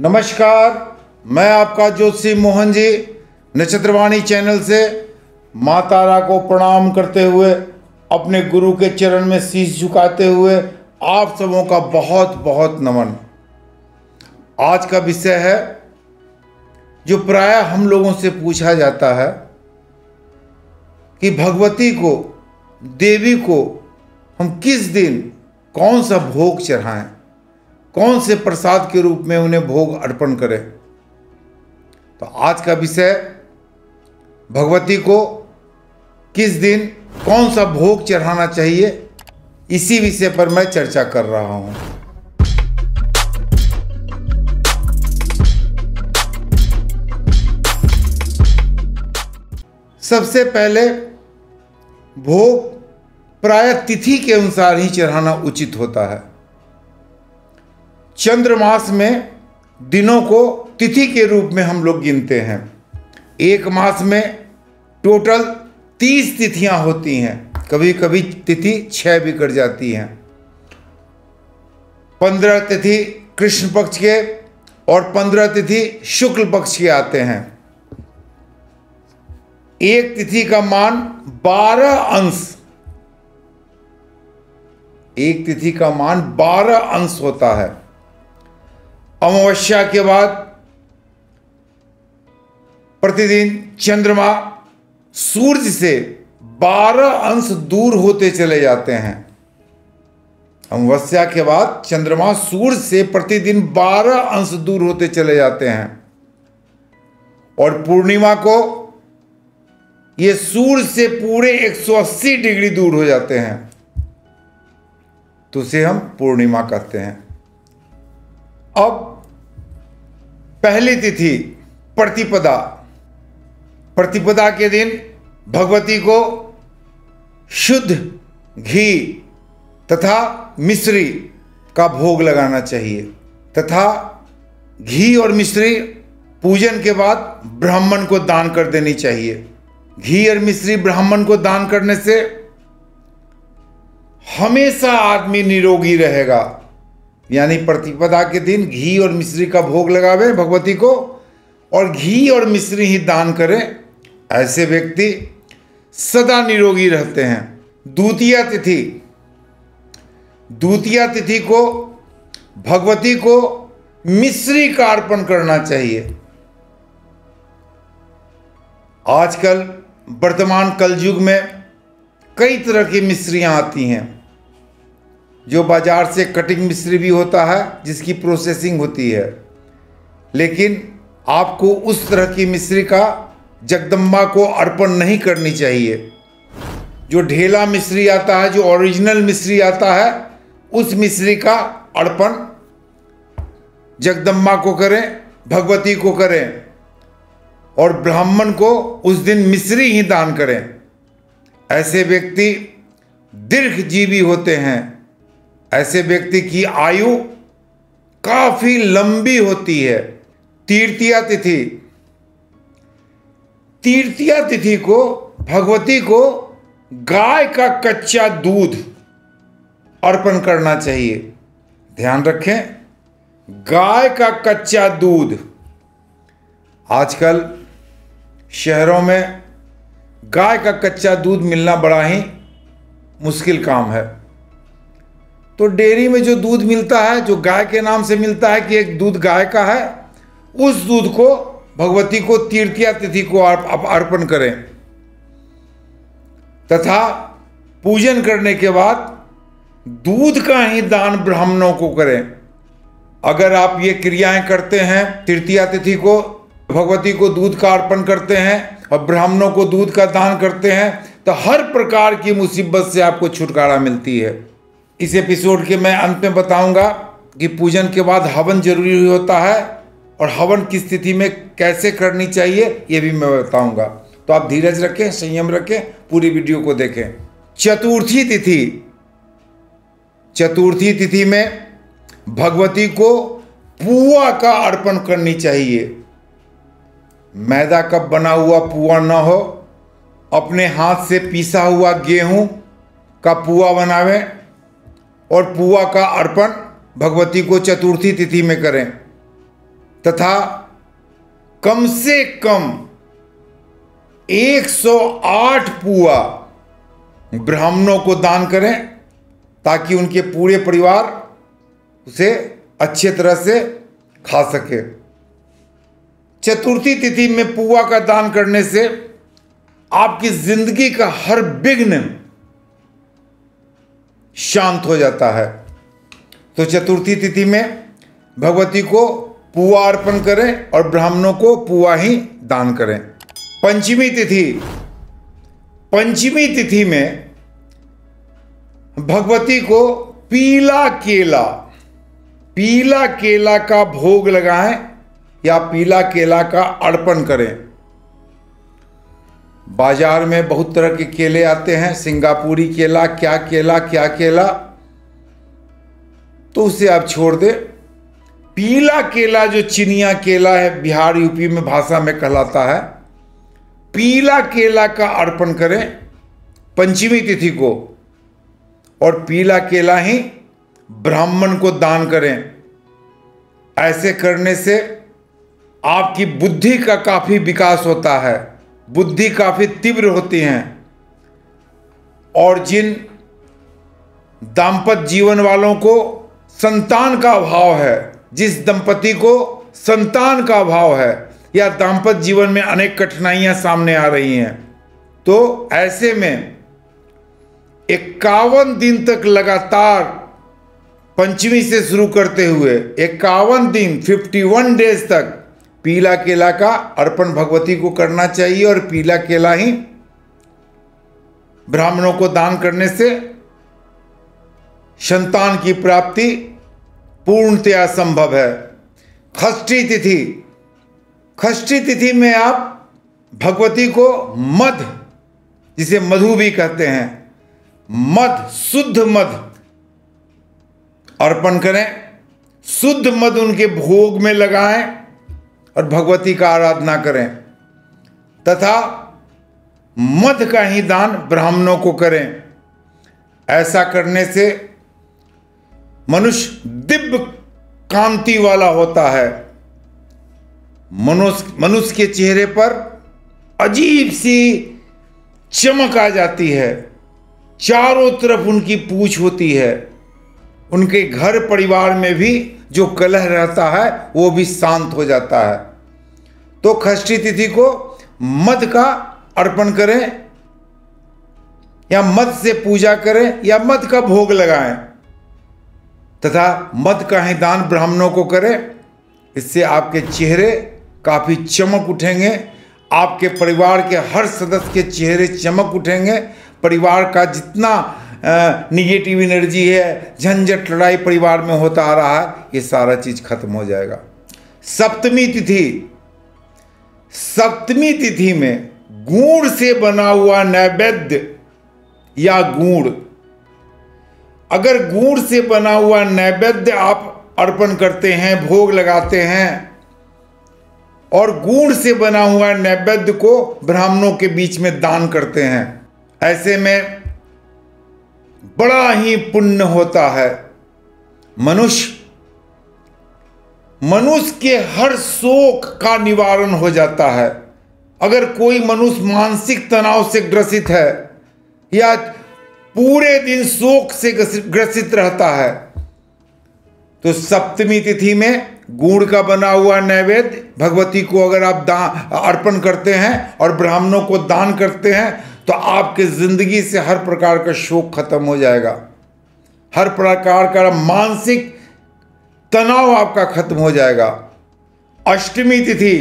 नमस्कार, मैं आपका ज्योतिषी मोहन जी नक्षत्रवाणी चैनल से माँ तारा को प्रणाम करते हुए अपने गुरु के चरण में शीश झुकाते हुए आप सबों का बहुत बहुत नमन। आज का विषय है जो प्रायः हम लोगों से पूछा जाता है कि भगवती को, देवी को हम किस दिन कौन सा भोग चढ़ाएं, कौन से प्रसाद के रूप में उन्हें भोग अर्पण करें। तो आज का विषय भगवती को किस दिन कौन सा भोग चढ़ाना चाहिए, इसी विषय पर मैं चर्चा कर रहा हूं। सबसे पहले भोग प्रायः तिथि के अनुसार ही चढ़ाना उचित होता है। चंद्रमास में दिनों को तिथि के रूप में हम लोग गिनते हैं। एक मास में टोटल 30 तिथियां होती हैं, कभी कभी तिथि 6 भी कर जाती हैं। 15 तिथि कृष्ण पक्ष के और 15 तिथि शुक्ल पक्ष के आते हैं। एक तिथि का मान 12 अंश, एक तिथि का मान 12 अंश होता है। अमावस्या के बाद प्रतिदिन चंद्रमा सूर्य से 12 अंश दूर होते चले जाते हैं। अमावस्या के बाद चंद्रमा सूर्य से प्रतिदिन 12 अंश दूर होते चले जाते हैं और पूर्णिमा को ये सूर्य से पूरे 180 डिग्री दूर हो जाते हैं, तो उसे हम पूर्णिमा कहते हैं। अब पहली तिथि प्रतिपदा, प्रतिपदा के दिन भगवती को शुद्ध घी तथा मिश्री का भोग लगाना चाहिए तथा घी और मिश्री पूजन के बाद ब्राह्मण को दान कर देनी चाहिए। घी और मिश्री ब्राह्मण को दान करने से हमेशा आदमी निरोगी रहेगा। यानी प्रतिपदा के दिन घी और मिश्री का भोग लगावे भगवती को और घी और मिश्री ही दान करें, ऐसे व्यक्ति सदा निरोगी रहते हैं। द्वितीया तिथि, द्वितीया तिथि को भगवती को मिश्री का अर्पण करना चाहिए। आजकल वर्तमान कलयुग में कई तरह की मिश्रियां आती हैं, जो बाजार से कटिंग मिश्री भी होता है जिसकी प्रोसेसिंग होती है, लेकिन आपको उस तरह की मिश्री का जगदम्बा को अर्पण नहीं करनी चाहिए। जो ढेला मिश्री आता है, जो ओरिजिनल मिश्री आता है, उस मिश्री का अर्पण जगदम्बा को करें, भगवती को करें और ब्राह्मण को उस दिन मिश्री ही दान करें। ऐसे व्यक्ति दीर्घजीवी होते हैं, ऐसे व्यक्ति की आयु काफी लंबी होती है। तृतीया तिथि, तृतीया तिथि को भगवती को गाय का कच्चा दूध अर्पण करना चाहिए। ध्यान रखें, गाय का कच्चा दूध। आजकल शहरों में गाय का कच्चा दूध मिलना बड़ा ही मुश्किल काम है। तो डेयरी में जो दूध मिलता है, जो गाय के नाम से मिलता है कि एक दूध गाय का है, उस दूध को भगवती को तृतीया तिथि को आप अर्पण करें तथा पूजन करने के बाद दूध का ही दान ब्राह्मणों को करें। अगर आप ये क्रियाएं करते हैं, तृतीया तिथि को भगवती को दूध का अर्पण करते हैं और ब्राह्मणों को दूध का दान करते हैं, तो हर प्रकार की मुसीबत से आपको छुटकारा मिलती है। इस एपिसोड के मैं अंत में बताऊंगा कि पूजन के बाद हवन जरूरी होता है और हवन किस स्थिति में कैसे करनी चाहिए ये भी मैं बताऊंगा। तो आप धीरज रखें, संयम रखें, पूरी वीडियो को देखें। चतुर्थी तिथि, चतुर्थी तिथि में भगवती को पुआ का अर्पण करनी चाहिए। मैदा का बना हुआ पुआ ना हो, अपने हाथ से पीसा हुआ गेहूं का पुआ बनावें और पुआ का अर्पण भगवती को चतुर्थी तिथि में करें। तथा कम से कम 108 पुआ ब्राह्मणों को दान करें, ताकि उनके पूरे परिवार उसे अच्छे तरह से खा सके। चतुर्थी तिथि में पुआ का दान करने से आपकी जिंदगी का हर विघ्न शांत हो जाता है। तो चतुर्थी तिथि में भगवती को पुआ अर्पण करें और ब्राह्मणों को पुआ ही दान करें। पंचमी तिथि में भगवती को पीला केला का भोग लगाएं या पीला केला का अर्पण करें। बाजार में बहुत तरह के केले आते हैं, सिंगापुरी केला, क्या केला, तो उसे आप छोड़ दें। पीला केला जो चिनिया केला है, बिहार यूपी में भाषा में कहलाता है, पीला केला का अर्पण करें पंचमी तिथि को, और पीला केला ही ब्राह्मण को दान करें। ऐसे करने से आपकी बुद्धि का काफी विकास होता है, बुद्धि काफी तीव्र होती हैं, और जिन दाम्पत्य जीवन वालों को संतान का अभाव है, जिस दंपति को संतान का अभाव है या दाम्पत्य जीवन में अनेक कठिनाइयां सामने आ रही हैं, तो ऐसे में 51 दिन तक लगातार पंचमी से शुरू करते हुए 51 दिन 51 डेज तक पीला केला का अर्पण भगवती को करना चाहिए। और पीला केला ही ब्राह्मणों को दान करने से संतान की प्राप्ति पूर्णतया संभव है। षष्ठी तिथि में आप भगवती को मध, जिसे मधु भी कहते हैं, शुद्ध मध अर्पण करें। शुद्ध मध उनके भोग में लगाएं और भगवती का आराधना करें, तथा मध का ही दान ब्राह्मणों को करें। ऐसा करने से मनुष्य दिव्य कांति वाला होता है। मनुष्य के चेहरे पर अजीब सी चमक आ जाती है, चारों तरफ उनकी पूछ होती है, उनके घर परिवार में भी जो कलह रहता है वो भी शांत हो जाता है। तो षष्ठी तिथि को मध का अर्पण करें या मध से पूजा करें या मध का भोग लगाएं, तथा मध का ही दान ब्राह्मणों को करें। इससे आपके चेहरे काफी चमक उठेंगे, आपके परिवार के हर सदस्य के चेहरे चमक उठेंगे। परिवार का जितना निगेटिव एनर्जी है, झंझट लड़ाई परिवार में होता आ रहा है, ये सारा चीज खत्म हो जाएगा। सप्तमी तिथि में गुड़ से बना हुआ नैवेद्य या गुड़, अगर गुड़ से बना हुआ नैवेद्य आप अर्पण करते हैं, भोग लगाते हैं, और गुड़ से बना हुआ नैवेद्य को ब्राह्मणों के बीच में दान करते हैं, ऐसे में बड़ा ही पुण्य होता है। मनुष्य के हर शोक का निवारण हो जाता है। अगर कोई मनुष्य मानसिक तनाव से ग्रसित है या पूरे दिन शोक से ग्रसित रहता है, तो सप्तमी तिथि में गुड़ का बना हुआ नैवेद्य भगवती को अगर आप अर्पण करते हैं और ब्राह्मणों को दान करते हैं, तो आपके जिंदगी से हर प्रकार का शोक खत्म हो जाएगा, हर प्रकार का मानसिक तनाव आपका खत्म हो जाएगा। अष्टमी तिथि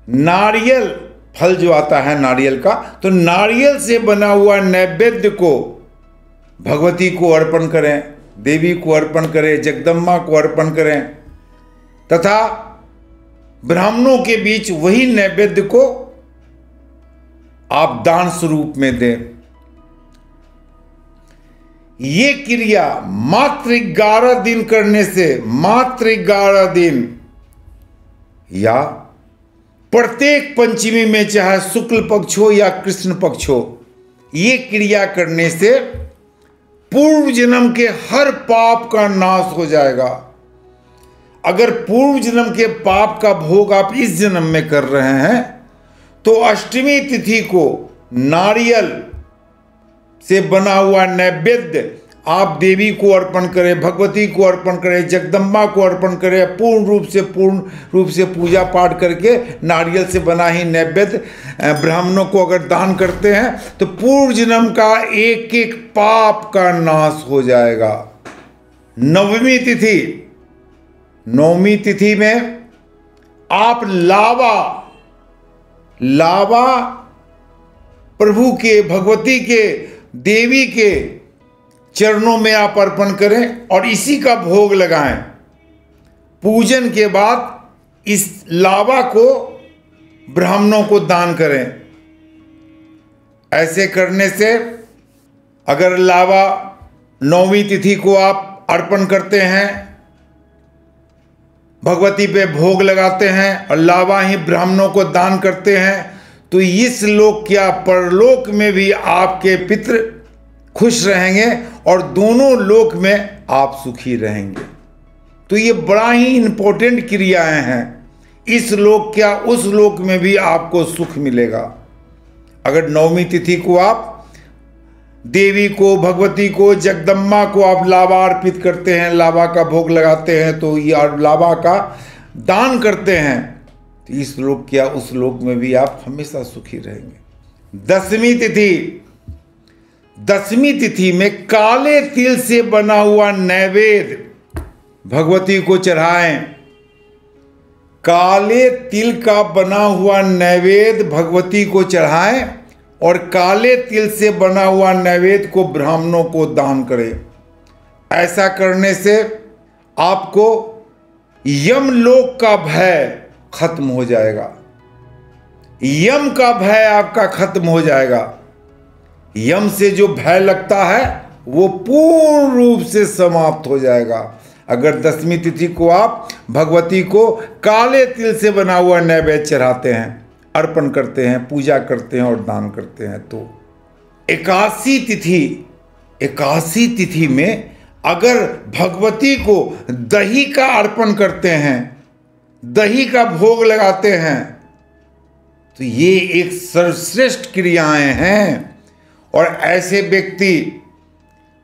नारियल फल जो आता है नारियल का, तो नारियल से बना हुआ नैवेद्य को भगवती को अर्पण करें, देवी को अर्पण करें, जगदम्बा को अर्पण करें, तथा ब्राह्मणों के बीच वही नैवेद्य को आप दान स्वरूप में दें। ये क्रिया मात्र 11 दिन करने से, मात्र 11 दिन या प्रत्येक पंचमी में, चाहे शुक्ल पक्ष हो या कृष्ण पक्ष हो, ये क्रिया करने से पूर्व जन्म के हर पाप का नाश हो जाएगा। अगर पूर्व जन्म के पाप का भोग आप इस जन्म में कर रहे हैं तो अष्टमी तिथि को नारियल से बना हुआ नैवेद्य आप देवी को अर्पण करें, भगवती को अर्पण करें, जगदम्बा को अर्पण करें। पूर्ण रूप से पूजा पाठ करके नारियल से बना ही नैवेद्य ब्राह्मणों को अगर दान करते हैं तो पूर्व जन्म का एक एक पाप का नाश हो जाएगा। नवमी तिथि में आप लावा प्रभु के, भगवती के, देवी के चरणों में आप अर्पण करें और इसी का भोग लगाएं। पूजन के बाद इस लावा को ब्राह्मणों को दान करें। ऐसे करने से अगर लावा नौवीं तिथि को आप अर्पण करते हैं, भगवती पे भोग लगाते हैं और लावा ही ब्राह्मणों को दान करते हैं तो इस लोक क्या परलोक में भी आपके पितृ खुश रहेंगे और दोनों लोक में आप सुखी रहेंगे। तो ये बड़ा ही इंपॉर्टेंट क्रियाएं हैं। इस लोक क्या उस लोक में भी आपको सुख मिलेगा। अगर नवमी तिथि को आप देवी को, भगवती को, जगदम्बा को आप लावा अर्पित करते हैं, लावा का भोग लगाते हैं तो ये लावा का दान करते हैं तो इस लोक क्या उस लोक में भी आप हमेशा सुखी रहेंगे। दसवीं तिथि में काले तिल से बना हुआ नैवेद्य भगवती को चढ़ाएं। काले तिल का बना हुआ नैवेद्य भगवती को चढ़ाएं और काले तिल से बना हुआ नैवेद्य को ब्राह्मणों को दान करें। ऐसा करने से आपको यमलोक का भय खत्म हो जाएगा। यम का भय आपका खत्म हो जाएगा। यम से जो भय लगता है वो पूर्ण रूप से समाप्त हो जाएगा अगर दसवीं तिथि को आप भगवती को काले तिल से बना हुआ नैवेद्य चढ़ाते हैं, अर्पण करते हैं, पूजा करते हैं और दान करते हैं। तो एकादशी तिथि में अगर भगवती को दही का अर्पण करते हैं, दही का भोग लगाते हैं तो ये एक सर्वश्रेष्ठ क्रियाएं हैं। और ऐसे व्यक्ति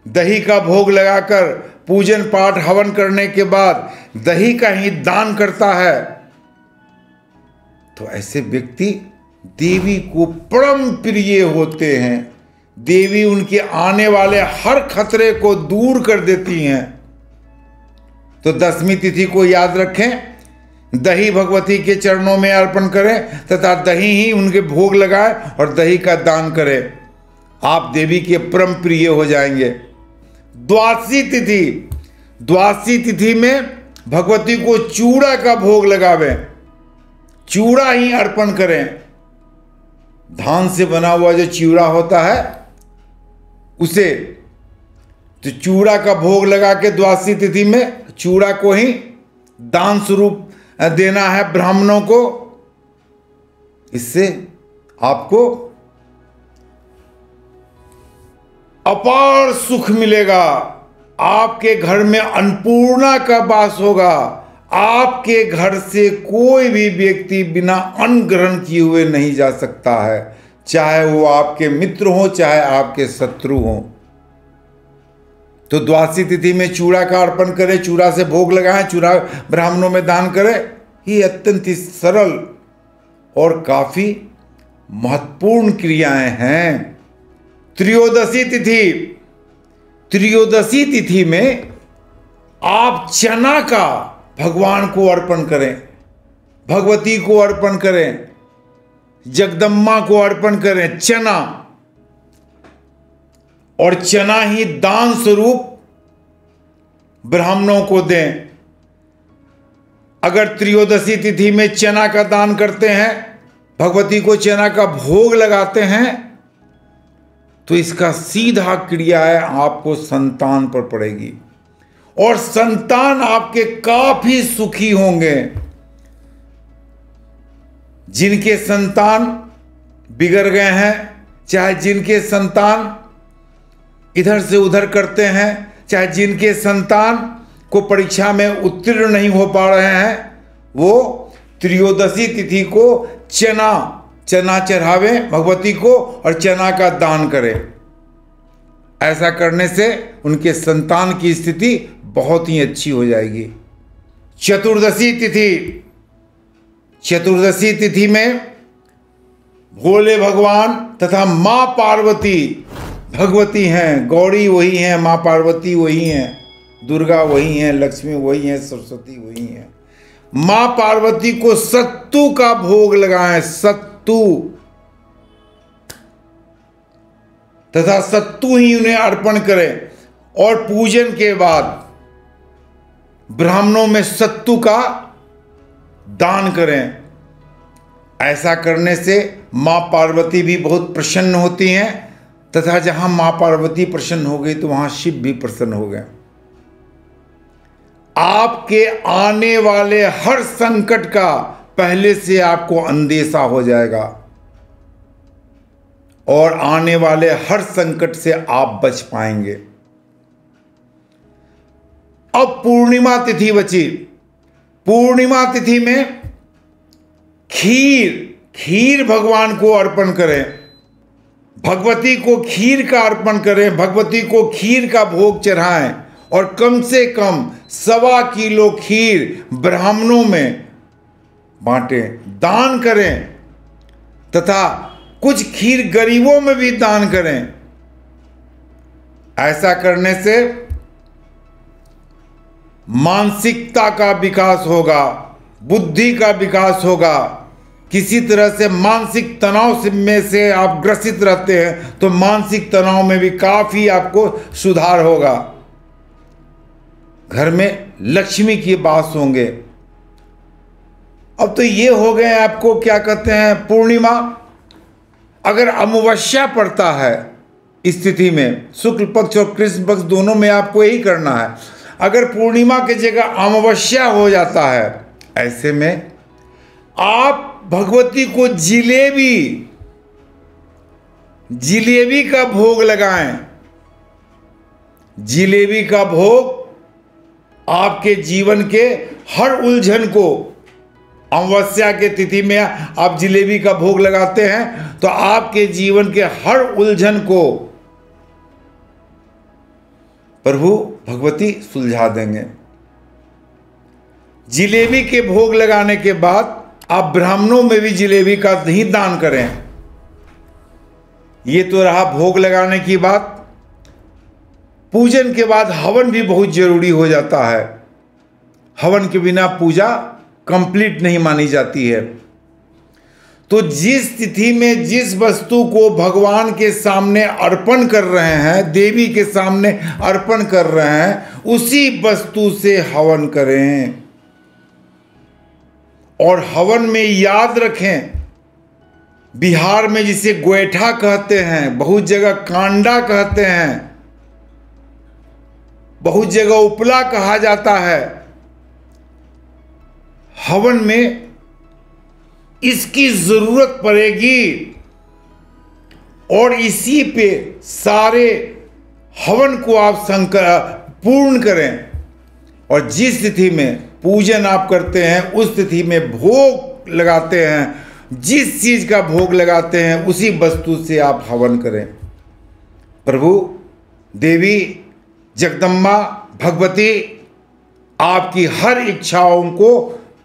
दही का भोग लगाकर पूजन पाठ हवन करने के बाद दही का ही दान करता है तो ऐसे व्यक्ति देवी को परम प्रिय होते हैं। देवी उनके आने वाले हर खतरे को दूर कर देती हैं। तो दसवीं तिथि को याद रखें, दही भगवती के चरणों में अर्पण करें तथा दही ही उनके भोग लगाएं और दही का दान करें। आप देवी के परम प्रिय हो जाएंगे। द्वादशी तिथि में भगवती को चूड़ा का भोग लगावें, चूड़ा ही अर्पण करें। धान से बना हुआ जो चूड़ा होता है उसे तो चूड़ा का भोग लगा के द्वादशी तिथि में चूड़ा को ही दान स्वरूप देना है ब्राह्मणों को। इससे आपको अपार सुख मिलेगा। आपके घर में अन्नपूर्णा का वास होगा। आपके घर से कोई भी व्यक्ति बिना अन्न ग्रहण किए हुए नहीं जा सकता है, चाहे वो आपके मित्र हो चाहे आपके शत्रु हो। तो द्वादशी तिथि में चूड़ा का अर्पण करें, चूड़ा से भोग लगाएं, चूड़ा ब्राह्मणों में दान करें। ये अत्यंत ही सरल और काफी महत्वपूर्ण क्रियाएं हैं। त्रयोदशी तिथि में आप चना का भगवान को अर्पण करें, भगवती को अर्पण करें, जगदम्बा को अर्पण करें चना, और चना ही दान स्वरूप ब्राह्मणों को दें। अगर त्रयोदशी तिथि में चना का दान करते हैं, भगवती को चना का भोग लगाते हैं तो इसका सीधा क्रिया है आपको संतान पर पड़ेगी और संतान आपके काफी सुखी होंगे। जिनके संतान बिगड़ गए हैं, चाहे जिनके संतान इधर से उधर करते हैं, चाहे जिनके संतान को परीक्षा में उत्तीर्ण नहीं हो पा रहे हैं, वो त्रयोदशी तिथि को चना चढ़ावें भगवती को और चना का दान करें। ऐसा करने से उनके संतान की स्थिति बहुत ही अच्छी हो जाएगी। चतुर्दशी तिथि में भोले भगवान तथा माँ पार्वती, भगवती हैं, गौरी वही हैं, माँ पार्वती वही हैं, दुर्गा वही हैं, लक्ष्मी वही हैं, सरस्वती वही हैं। माँ पार्वती को सत्तू का भोग लगाएं, सत्तू, तथा सत्तू ही उन्हें अर्पण करें और पूजन के बाद ब्राह्मणों में सत्तू का दान करें। ऐसा करने से मां पार्वती भी बहुत प्रसन्न होती हैं तथा जहां मां पार्वती प्रसन्न हो गई तो वहां शिव भी प्रसन्न हो गए। आपके आने वाले हर संकट का पहले से आपको अंदेशा हो जाएगा और आने वाले हर संकट से आप बच पाएंगे। अब पूर्णिमा तिथि बची। पूर्णिमा तिथि में खीर भगवान को अर्पण करें, भगवती को खीर का अर्पण करें, भगवती को खीर का भोग चढ़ाएं और कम से कम 1.25 किलो खीर ब्राह्मणों में बांटें, दान करें तथा कुछ खीर गरीबों में भी दान करें। ऐसा करने से मानसिकता का विकास होगा, बुद्धि का विकास होगा। किसी तरह से मानसिक तनाव में से आप ग्रसित रहते हैं तो मानसिक तनाव में भी काफी आपको सुधार होगा। घर में लक्ष्मी की वास होंगे। अब तो ये हो गए आपको क्या कहते हैं पूर्णिमा। अगर अमावस्या पड़ता है इस तिथि में, शुक्ल पक्ष और कृष्ण पक्ष दोनों में आपको यही करना है। अगर पूर्णिमा की जगह अमावस्या हो जाता है, ऐसे में आप भगवती को जिलेबी का भोग लगाएं। जिलेबी का भोग आपके जीवन के हर उलझन को, अमावस्या के तिथि में आप जिलेबी का भोग लगाते हैं तो आपके जीवन के हर उलझन को प्रभु भगवती सुलझा देंगे। जिलेबी के भोग लगाने के बाद आप ब्राह्मणों में भी जिलेबी का ही दान करें। ये तो रहा भोग लगाने की बात। पूजन के बाद हवन भी बहुत जरूरी हो जाता है। हवन के बिना पूजा कंप्लीट नहीं मानी जाती है। तो जिस तिथि में जिस वस्तु को भगवान के सामने अर्पण कर रहे हैं, देवी के सामने अर्पण कर रहे हैं, उसी वस्तु से हवन करें। और हवन में याद रखें, बिहार में जिसे गोएठा कहते हैं, बहुत जगह कांडा कहते हैं, बहुत जगह उपला कहा जाता है। हवन में इसकी जरूरत पड़ेगी और इसी पे सारे हवन को आप पूर्ण करें। और जिस तिथि में पूजन आप करते हैं उस तिथि में भोग लगाते हैं, जिस चीज का भोग लगाते हैं उसी वस्तु से आप हवन करें। प्रभु देवी जगदम्बा भगवती आपकी हर इच्छाओं को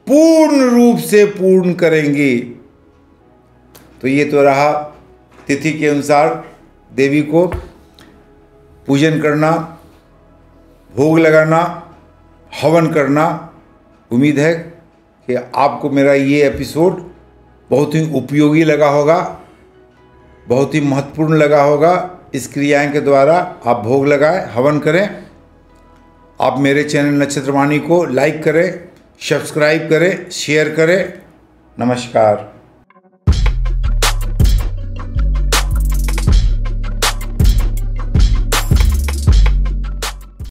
पूर्ण रूप से पूर्ण करेंगी। तो ये तो रहा तिथि के अनुसार देवी को पूजन करना, भोग लगाना, हवन करना। उम्मीद है कि आपको मेरा ये एपिसोड बहुत ही उपयोगी लगा होगा, बहुत ही महत्वपूर्ण लगा होगा। इस क्रियाएं के द्वारा आप भोग लगाएं, हवन करें। आप मेरे चैनल नक्षत्रवाणी को लाइक करें, सब्सक्राइब करें, शेयर करें। नमस्कार।